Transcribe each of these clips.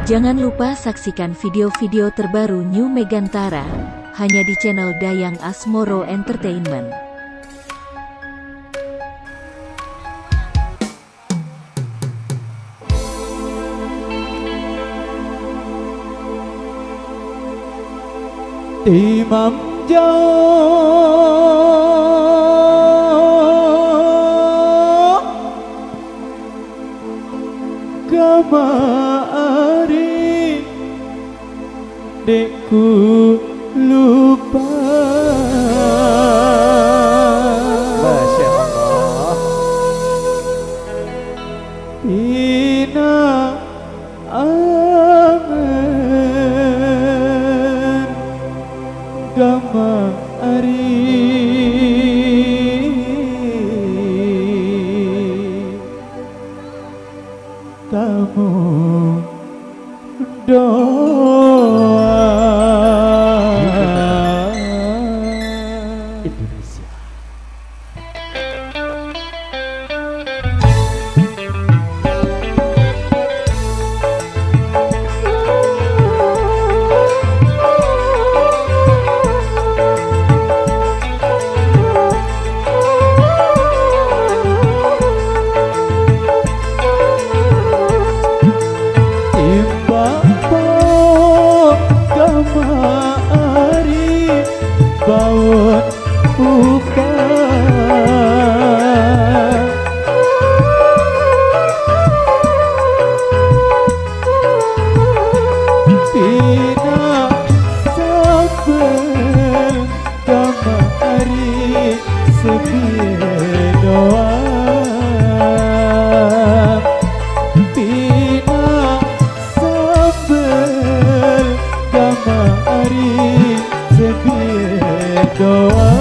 Jangan lupa saksikan video-video terbaru New Megantara, hanya di channel Dayang Asmoro Entertainment. Imam Jauh Kamari dekku lupa. Masya Allah. Ina aman Gama ari tamu doa Indonesia. Bawon buka Pina sabel kamari sepi doa Pina sabel kamari sepi doa.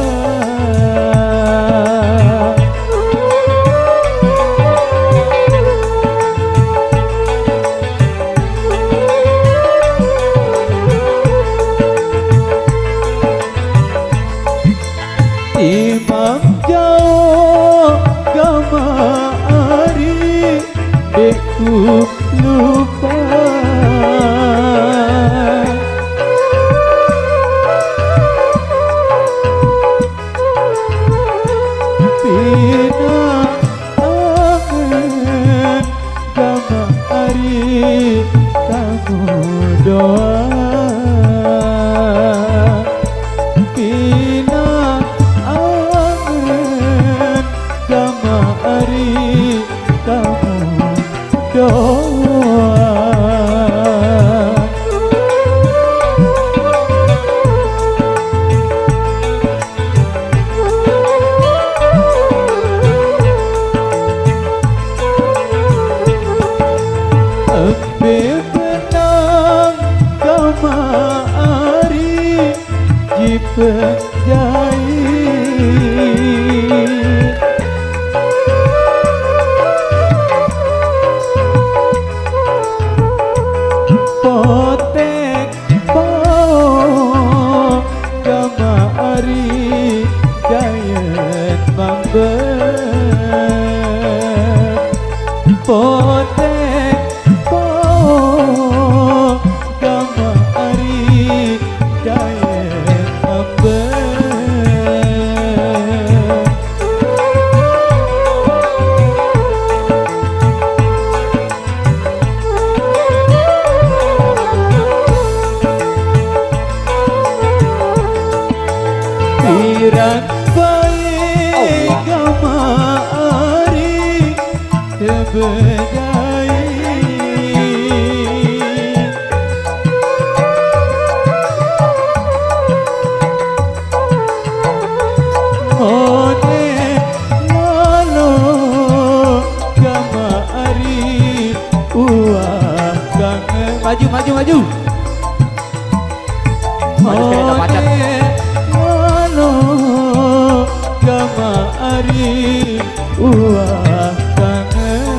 Imam Jauh Kamari dekku lupa. Pina aman Gama ari kamu doa. Pina aman Gama ari kamu doa. Benang kamari jipenjai potek bau kamari dayen mangben potek Gama ari dayen mangben pirang bae gama ari tebedai One lalu gama ari uah kangen. Maju maju maju. One lalu gama ari uah kangen.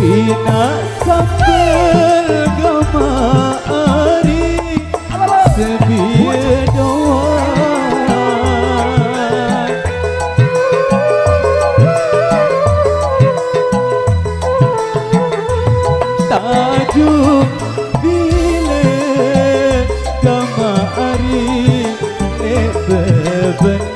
Pina sambil gama tajuk bile kama ari ne beban